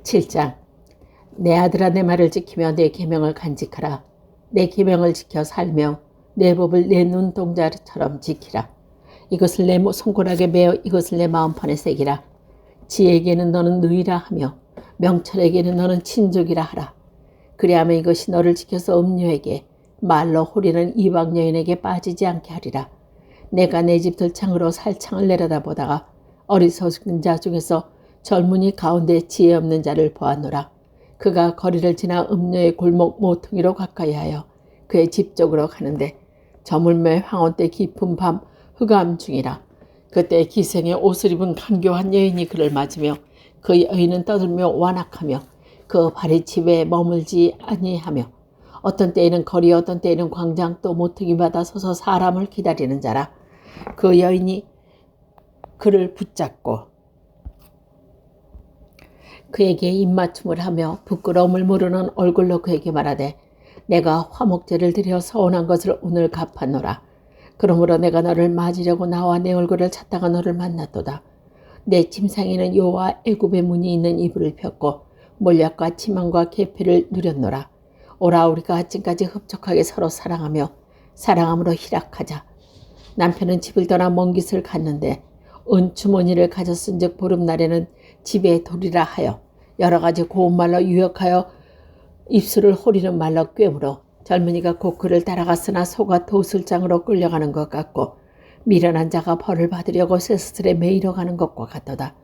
7장. 내 아들아, 내 말을 지키며 내 계명을 간직하라. 내 계명을 지켜 살며 내 법을 내 눈동자처럼 지키라. 이것을 내 손가락에 메어 이것을 내 마음판에 새기라. 지혜에게는 너는 누이라 하며 명철에게는 너는 친족이라 하라. 그리하면 이것이 너를 지켜서 음녀에게 말로 호리는 이방 여인에게 빠지지 않게 하리라. 내가 내 집 들창으로 살창을 내려다보다가 어리석은 자 중에서 젊은이 가운데 지혜 없는 자를 보았노라. 그가 거리를 지나 음녀의 골목 모퉁이로 가까이 하여 그의 집 쪽으로 가는데 저물매 황혼 때 깊은 밤 흑암 중이라. 그때 기생의 옷을 입은 간교한 여인이 그를 맞으며 그 여인은 떠들며 완악하며 그 발이 집에 머물지 아니하며 어떤 때에는 거리 어떤 때에는 광장 또 모퉁이마다 서서 사람을 기다리는 자라. 그 여인이 그를 붙잡고 그에게 입맞춤을 하며 부끄러움을 모르는 얼굴로 그에게 말하되 내가 화목제를 드려 서운한 것을 오늘 갚았노라. 그러므로 내가 너를 맞으려고 나와 내 얼굴을 찾다가 너를 만났도다. 내 침상에는 여호와 애굽의 문이 있는 이불을 폈고 몰약과 치망과 계피를 누렸노라. 오라, 우리가 아침까지 흡족하게 서로 사랑하며 사랑함으로 희락하자. 남편은 집을 떠나 먼 깃을 갔는데 은주머니를 가졌은즉 보름날에는 집에 도리라 하여 여러 가지 고운 말로 유혹하여 입술을 호리는 말로 꿰물어 젊은이가 곧 그를 따라갔으나 소가 도술장으로 끌려가는 것 같고 미련한 자가 벌을 받으려고 쇠스틀에 매이러 가는 것과 같도다.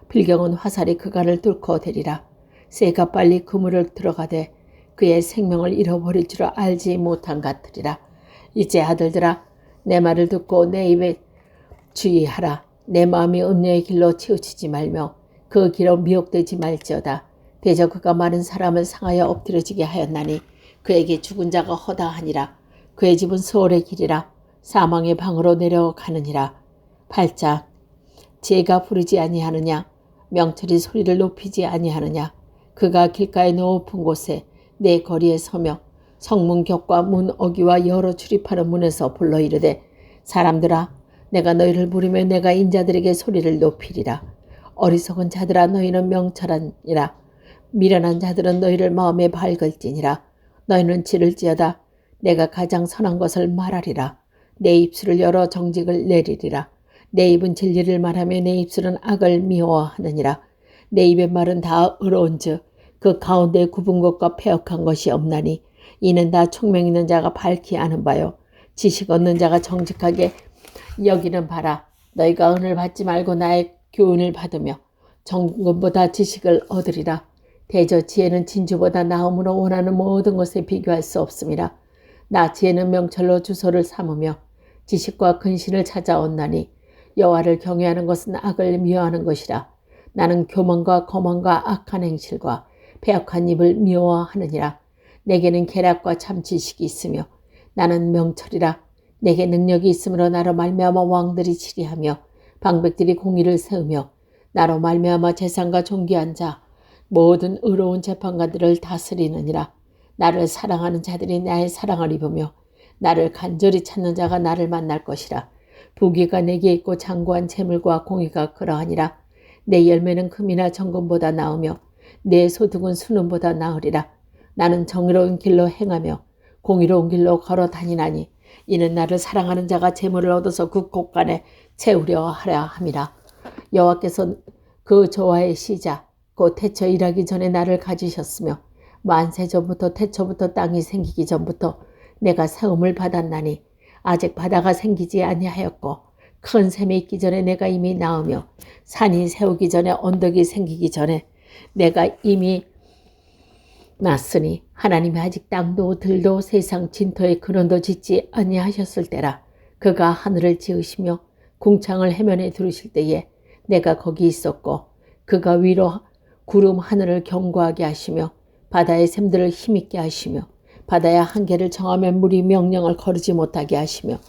필경은 화살이 그간을 뚫고 되리라. 새가 빨리 그물을 들어가되 그의 생명을 잃어버릴 줄 알지 못한 같으리라. 이제 아들들아, 내 말을 듣고 내 입에 주의하라. 내 마음이 음녀의 길로 치우치지 말며 그 길로 미혹되지 말지어다. 대저 그가 많은 사람을 상하여 엎드려지게 하였나니 그에게 죽은 자가 허다하니라. 그의 집은 수월의 길이라 사망의 방으로 내려가느니라. 8장. 지혜가 부르지 아니하느냐, 명철이 소리를 높이지 아니하느냐. 그가 길가의 높은 곳에 내 거리에 서며 성문 격과 문 어귀와 여러 출입하는 문에서 불러 이르되 사람들아, 내가 너희를 부르며 내가 인자들에게 소리를 높이리라. 어리석은 자들아, 너희는 명철하니라. 미련한 자들은 너희를 마음에 밝을지니라. 너희는 지를지어다. 내가 가장 선한 것을 말하리라. 내 입술을 열어 정직을 내리리라. 내 입은 진리를 말하며 내 입술은 악을 미워하느니라. 내 입의 말은 다 의로운즉 그 가운데 굽은 것과 패역한 것이 없나니 이는 다 총명 있는 자가 밝히 아는 바요 지식 얻는 자가 정직하게 여기는 바라. 너희가 은을 받지 말고 나의 교훈을 받으며 정금보다 지식을 얻으리라. 대저 지혜는 진주보다 나음으로 원하는 모든 것에 비교할 수 없음이라. 나 지혜는 명철로 주소를 삼으며 지식과 근신을 찾아온나니 여호와를 경외하는 것은 악을 미워하는 것이라. 나는 교만과 거만과 악한 행실과 패역한 입을 미워하느니라. 내게는 계략과 참 지식이 있으며 나는 명철이라. 내게 능력이 있으므로 나로 말미암아 왕들이 치리하며 방백들이 공의를 세우며 나로 말미암아 재상과 존귀한 자 모든 의로운 재판관들을 다스리느니라. 나를 사랑하는 자들이 나의 사랑을 입으며 나를 간절히 찾는 자가 나를 만날 것이라. 부귀가 내게 있고 장구한 재물과 공의가 그러하니라. 내 열매는 금이나 정금보다 나으며 내 소득은 순금보다 나으리라. 나는 정의로운 길로 행하며 공의로운 길로 걸어 다니나니 이는 나를 사랑하는 자가 재물을 얻어서 그 곳간에 채우려 하려 함이라. 여호와께서 그 조화의 시작 곧 태초 일하기 전에 나를 가지셨으며 만세 전부터 태초부터 땅이 생기기 전부터 내가 세움을 받았나니 아직 바다가 생기지 아니하였고 큰 샘이 있기 전에 내가 이미 나으며 산이 세우기 전에 언덕이 생기기 전에 내가 이미 났으니 하나님이 아직 땅도 들도 세상 진토의 근원도 짓지 아니하셨을 때라. 그가 하늘을 지으시며 궁창을 해면에 두르실 때에 내가 거기 있었고 그가 위로 구름 하늘을 견고하게 하시며 바다의 샘들을 힘있게 하시며 바다의 한계를 정하며 물이 명령을 거르지 못하게 하시며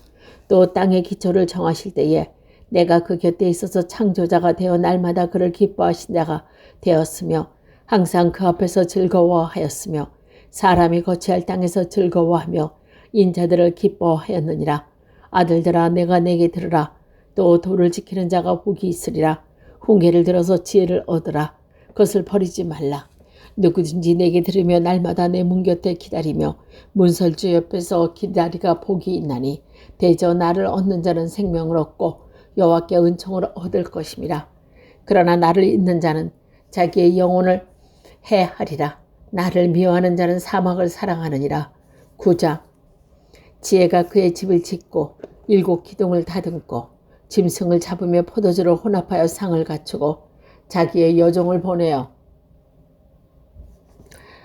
또 땅의 기초를 정하실 때에 내가 그 곁에 있어서 창조자가 되어 날마다 그를 기뻐하신 자가 되었으며 항상 그 앞에서 즐거워하였으며 사람이 거치할 땅에서 즐거워하며 인자들을 기뻐하였느니라. 아들들아, 내가 내게 들으라. 또 도를 지키는 자가 복이 있으리라. 훈계를 들어서 지혜를 얻으라. 그것을 버리지 말라. 누구든지 내게 들으며 날마다 내 문 곁에 기다리며 문설주 옆에서 기다리가 복이 있나니 대저 나를 얻는 자는 생명을 얻고 여호와께 은총을 얻을 것임이라. 그러나 나를 잊는 자는 자기의 영혼을 해하리라. 나를 미워하는 자는 사막을 사랑하느니라. 9장. 지혜가 그의 집을 짓고 7 기둥을 다듬고 짐승을 잡으며 포도주를 혼합하여 상을 갖추고 자기의 여종을 보내어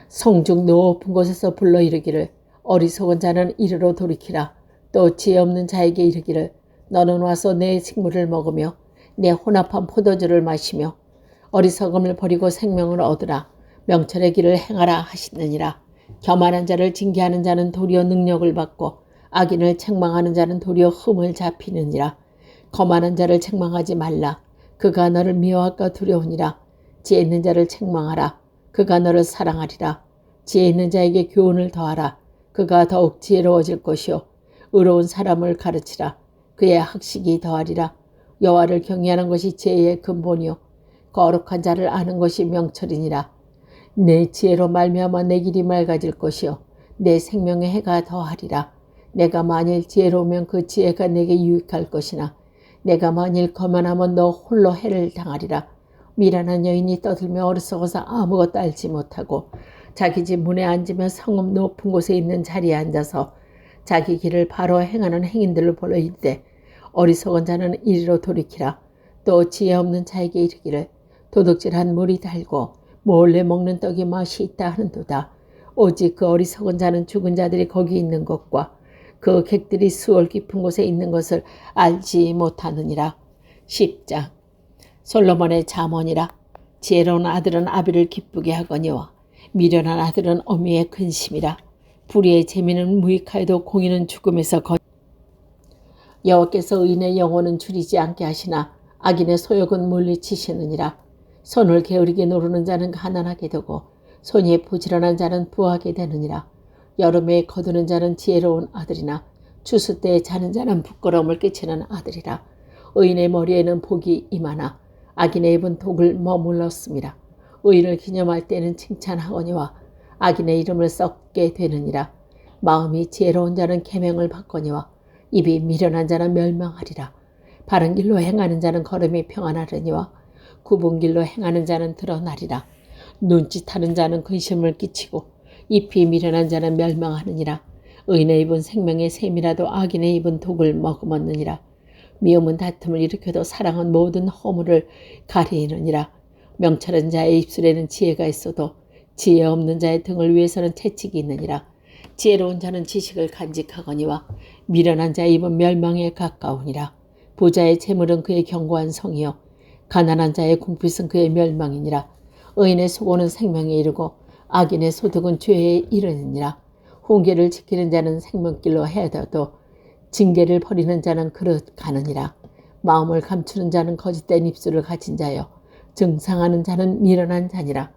성중 높은 곳에서 불러 이르기를 어리석은 자는 이르러 돌이키라. 또 지혜 없는 자에게 이르기를 너는 와서 내 식물을 먹으며 내 혼합한 포도주를 마시며 어리석음을 버리고 생명을 얻으라. 명철의 길을 행하라 하시느니라. 교만한 자를 징계하는 자는 도리어 능력을 받고 악인을 책망하는 자는 도리어 흠을 잡히느니라. 거만한 자를 책망하지 말라. 그가 너를 미워할까 두려우니라. 지혜 있는 자를 책망하라. 그가 너를 사랑하리라. 지혜 있는 자에게 교훈을 더하라. 그가 더욱 지혜로워질 것이요 의로운 사람을 가르치라. 그의 학식이 더하리라. 여호와를 경외하는 것이 지혜의 근본이요 거룩한 자를 아는 것이 명철이니라. 내 지혜로 말미암아 내 길이 맑아질 것이요 내 생명의 해가 더하리라. 내가 만일 지혜로우면 그 지혜가 내게 유익할 것이나 내가 만일 거만하면 너 홀로 해를 당하리라. 미련한 여인이 떠들며 어리석어서 아무것도 알지 못하고 자기 집 문에 앉으며 성읍 높은 곳에 있는 자리에 앉아서 자기 길을 바로 행하는 행인들을 보러 이르되 어리석은 자는 이리로 돌이키라. 또 지혜 없는 자에게 이르기를 도둑질한 물이 달고 몰래 먹는 떡이 맛이 있다 하는도다. 오직 그 어리석은 자는 죽은 자들이 거기 있는 것과 그 객들이 수월 깊은 곳에 있는 것을 알지 못하느니라. 10장. 솔로몬의 잠언이라. 지혜로운 아들은 아비를 기쁘게 하거니와 미련한 아들은 어미의 근심이라. 불의의 재미는 무익하여도 공의는 죽음에서 여호와께서 의인의 영혼은 줄이지 않게 하시나 악인의 소욕은 물리치시느니라. 손을 게으르게 노르는 자는 가난하게 되고 손이 부지런한 자는 부하게 되느니라. 여름에 거두는 자는 지혜로운 아들이나 추수 때에 자는 자는 부끄러움을 끼치는 아들이라. 의인의 머리에는 복이 임하나 악인의 입은 독을 머물렀습니다. 의인을 기념할 때는 칭찬하거니와 악인의 이름을 썩게 되느니라. 마음이 지혜로운 자는 계명을 받거니와 입이 미련한 자는 멸망하리라. 바른 길로 행하는 자는 걸음이 평안하려니와 굽은 길로 행하는 자는 드러나리라. 눈짓하는 자는 근심을 끼치고 입이 미련한 자는 멸망하느니라. 의인의 입은 생명의 샘이라도 악인의 입은 독을 머금었느니라. 미움은 다툼을 일으켜도 사랑은 모든 허물을 가리느니라. 명철한 자의 입술에는 지혜가 있어도 지혜 없는 자의 등을 위해서는 채찍이 있느니라. 지혜로운 자는 지식을 간직하거니와 미련한 자의 입은 멸망에 가까우니라. 부자의 재물은 그의 견고한 성이요 가난한 자의 궁핍은 그의 멸망이니라. 의인의 수고는 생명에 이르고 악인의 소득은 죄에 이르느니라. 훈계를 지키는 자는 생명길로 헤어도 징계를 버리는 자는 그릇 가느니라. 마음을 감추는 자는 거짓된 입술을 가진 자여 증상하는 자는 미련한 자니라.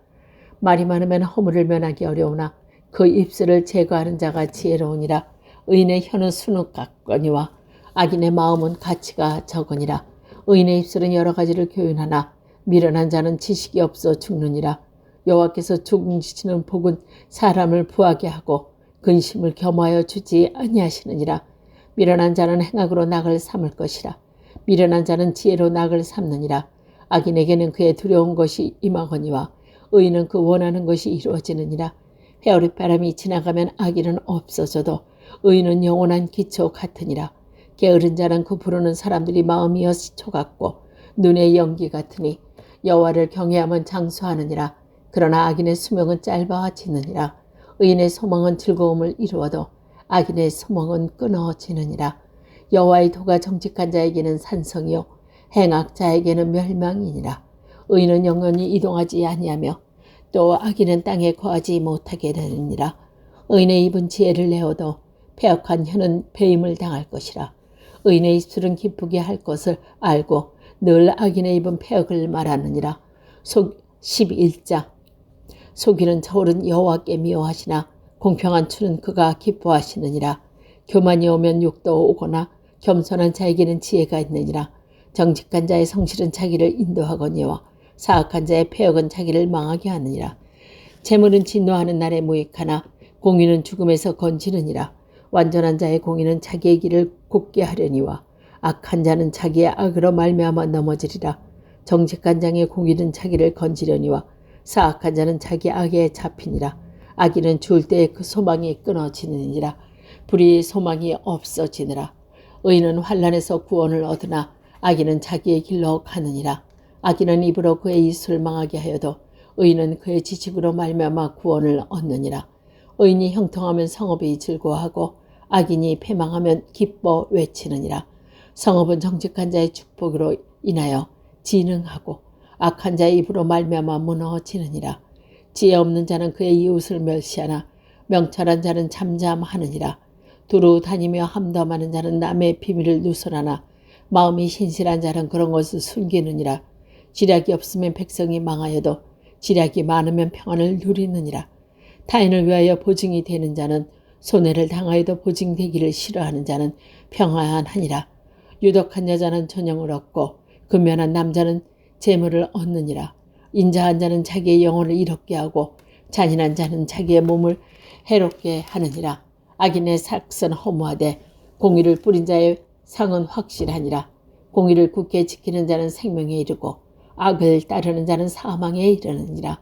말이 많으면 허물을 면하기 어려우나 그 입술을 제거하는 자가 지혜로우니라. 의인의 혀는 순욱 같거니와 악인의 마음은 가치가 적으니라. 의인의 입술은 여러 가지를 교훈하나 미련한 자는 지식이 없어 죽느니라. 여호와께서 죽으시는 복은 사람을 부하게 하고 근심을 겸하여 주지 아니하시느니라. 미련한 자는 행악으로 낙을 삼을 것이라. 미련한 자는 지혜로 낙을 삼느니라. 악인에게는 그의 두려운 것이 임하거니와 의인은 그 원하는 것이 이루어지느니라. 회오리바람이 지나가면 악인은 없어져도 의인은 영원한 기초 같으니라. 게으른 자는 그 부르는 사람들이 마음이 여시초 같고 눈의 연기 같으니 여호와를 경외하면 장수하느니라. 그러나 악인의 수명은 짧아지느니라. 의인의 소망은 즐거움을 이루어도 악인의 소망은 끊어지느니라. 여호와의 도가 정직한 자에게는 산성이요 행악자에게는 멸망이니라. 의인은 영원히 이동하지 아니하며 또 악인은 땅에 거하지 못하게 되느니라. 의인의 입은 지혜를 내어도 패역한 혀는 배임을 당할 것이라. 의인의 입술은 기쁘게 할 것을 알고 늘 악인의 입은 패역을 말하느니라. 11장. 속이는 저울은 여호와께 미워하시나 공평한 추는 그가 기뻐하시느니라. 교만이 오면 욕도 오거나 겸손한 자에게는 지혜가 있느니라. 정직한 자의 성실은 자기를 인도하거니와 사악한 자의 폐역은 자기를 망하게 하느니라. 재물은 진노하는 날에 무익하나 공의는 죽음에서 건지느니라. 완전한 자의 공의는 자기의 길을 곧게 하려니와 악한 자는 자기의 악으로 말미암아 넘어지리라. 정직한 자의 공의는 자기를 건지려니와 사악한 자는 자기 악에 잡히니라. 악인은 죽을 때에 그 소망이 끊어지느니라. 불의 소망이 없어지느라. 의인은 환난에서 구원을 얻으나 악인은 자기의 길로 가느니라. 악인은 입으로 그의 이웃을 망하게 하여도 의인은 그의 지식으로 말미암아 구원을 얻느니라. 의인이 형통하면 성읍이 즐거워하고 악인이 패망하면 기뻐 외치느니라. 성읍은 정직한 자의 축복으로 인하여 진흥하고 악한 자의 입으로 말미암아 무너지느니라. 지혜 없는 자는 그의 이웃을 멸시하나 명철한 자는 잠잠하느니라. 두루 다니며 함담하는 자는 남의 비밀을 누설하나 마음이 신실한 자는 그런 것을 숨기느니라. 지략이 없으면 백성이 망하여도 지략이 많으면 평안을 누리느니라. 타인을 위하여 보증이 되는 자는 손해를 당하여도 보증되기를 싫어하는 자는 평안하니라. 유독한 여자는 전영을 얻고 근면한 남자는 재물을 얻느니라. 인자한 자는 자기의 영혼을 이롭게 하고 잔인한 자는 자기의 몸을 해롭게 하느니라. 악인의 삭은 허무하되 공의를 뿌린 자의 상은 확실하니라. 공의를 굳게 지키는 자는 생명에 이르고 악을 따르는 자는 사망에 이르느니라.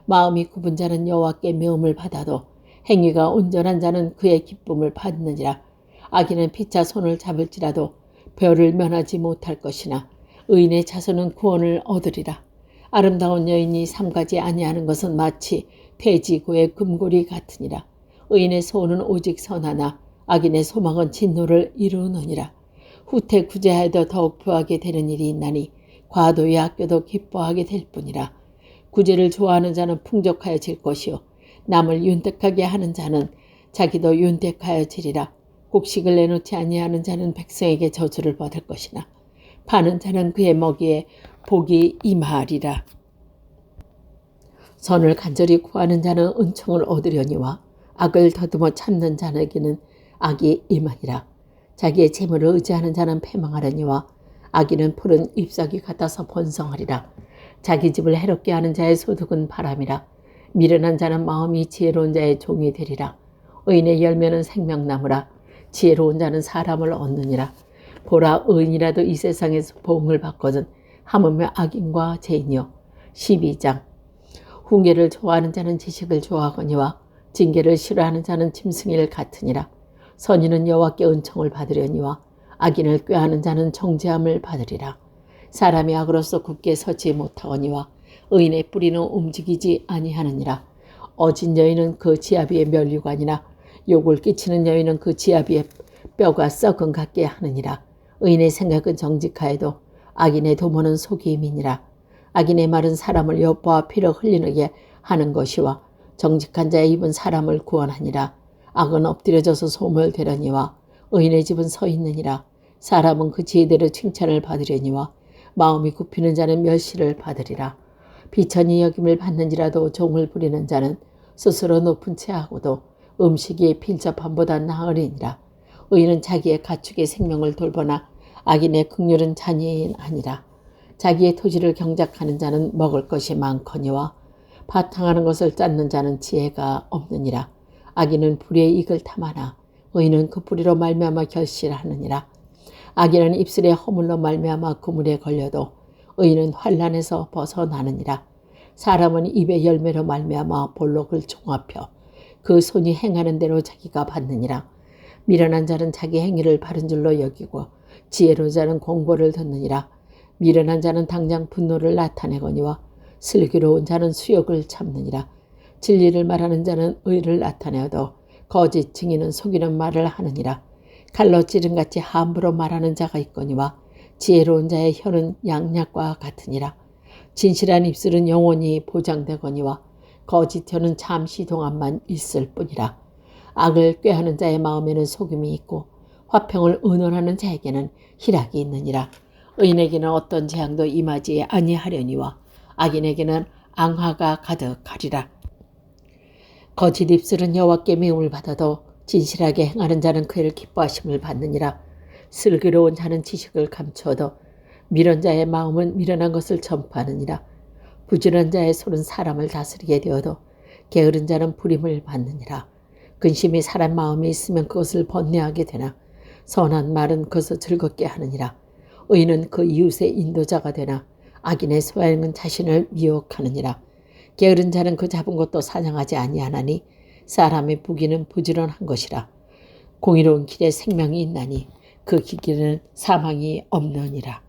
마음이 굽은 자는 여호와께 메움을 받아도 행위가 온전한 자는 그의 기쁨을 받느니라. 악인은 피차 손을 잡을지라도 벌을 면하지 못할 것이나 의인의 자손은 구원을 얻으리라. 아름다운 여인이 삼가지 아니하는 것은 마치 폐지고의 금고리 같으니라. 의인의 소원은 오직 선하나 악인의 소망은 진노를 이루느니라. 후퇴 구제하여도 더욱 표하게 되는 일이 있나니 과도히 아껴도 기뻐하게 될 뿐이라. 구제를 좋아하는 자는 풍족하여질 것이요 남을 윤택하게 하는 자는 자기도 윤택하여지리라. 곡식을 내놓지 아니하는 자는 백성에게 저주를 받을 것이나 파는 자는 그의 먹이에 복이 임하리라. 선을 간절히 구하는 자는 은총을 얻으려니와 악을 더듬어 참는 자에게는 악이 임하니라. 자기의 재물을 의지하는 자는 패망하려니와 악인은 푸른 잎사귀 같아서 번성하리라. 자기 집을 해롭게 하는 자의 소득은 바람이라. 미련한 자는 마음이 지혜로운 자의 종이 되리라. 의인의 열매는 생명나무라. 지혜로운 자는 사람을 얻느니라. 보라, 의인이라도 이 세상에서 보응을 받거든 하물며 악인과 죄인이요. 12장. 훈계를 좋아하는 자는 지식을 좋아하거니와 징계를 싫어하는 자는 짐승일 같으니라. 선인은 여호와께 은총을 받으려니와 악인을 꾀하는 자는 정죄함을 받으리라. 사람이 악으로서 굳게 서지 못하거니와 의인의 뿌리는 움직이지 아니하느니라. 어진 여인은 그 지압 위에 면류관이나 욕을 끼치는 여인은 그 지압 위에 뼈가 썩은 같게 하느니라. 의인의 생각은 정직하여도 악인의 도모는 속임이니라. 악인의 말은 사람을 엿보아 피를 흘리게 하는 것이와 정직한 자의 입은 사람을 구원하니라. 악은 엎드려져서 소멸되려니와 의인의 집은 서 있느니라. 사람은 그 지혜대로 칭찬을 받으려니와 마음이 굽히는 자는 멸시를 받으리라. 비천히 여김을 받는지라도 종을 부리는 자는 스스로 높은 채 하고도 음식이 필접함보다 나으리니라. 의인은 자기의 가축의 생명을 돌보나 악인의 긍휼은 잔인이 아니라. 자기의 토지를 경작하는 자는 먹을 것이 많거니와 바탕하는 것을 짰는 자는 지혜가 없느니라. 악인은 불의의 이익을 탐하나 의인은 그 불의로 말미암아 결실하느니라. 악인은 입술에 허물로 말미암아 그물에 걸려도 의인은 환난에서 벗어나느니라. 사람은 입의 열매로 말미암아 볼록을 종합혀 그 손이 행하는 대로 자기가 받느니라. 미련한 자는 자기 행위를 바른 줄로 여기고 지혜로운 자는 공고를 듣느니라. 미련한 자는 당장 분노를 나타내거니와 슬기로운 자는 수욕을 참느니라. 진리를 말하는 자는 의를 나타내어도 거짓 증인은 속이는 말을 하느니라. 칼로 찌른같이 함부로 말하는 자가 있거니와 지혜로운 자의 혀는 양약과 같으니라. 진실한 입술은 영원히 보장되거니와 거짓 혀는 잠시 동안만 있을 뿐이라. 악을 꾀하는 자의 마음에는 속임이 있고 화평을 의논하는 자에게는 희락이 있느니라. 의인에게는 어떤 재앙도 임하지 아니하려니와 악인에게는 앙화가 가득하리라. 거짓 입술은 여호와께 미움을 받아도 진실하게 행하는 자는 그를 기뻐하심을 받느니라. 슬기로운 자는 지식을 감추어도 미련자의 마음은 미련한 것을 전파하느니라. 부지런한 자의 손은 사람을 다스리게 되어도 게으른 자는 부림을 받느니라. 근심이 사람 마음에 있으면 그것을 번뇌하게 되나 선한 말은 그것을 즐겁게 하느니라. 의인은 그 이웃의 인도자가 되나 악인의 소양은 자신을 미혹하느니라. 게으른 자는 그 잡은 것도 사냥하지 아니하나니 사람의 부귀는 부지런한 것이라. 공의로운 길에 생명이 있나니 그 길에는 사망이 없느니라.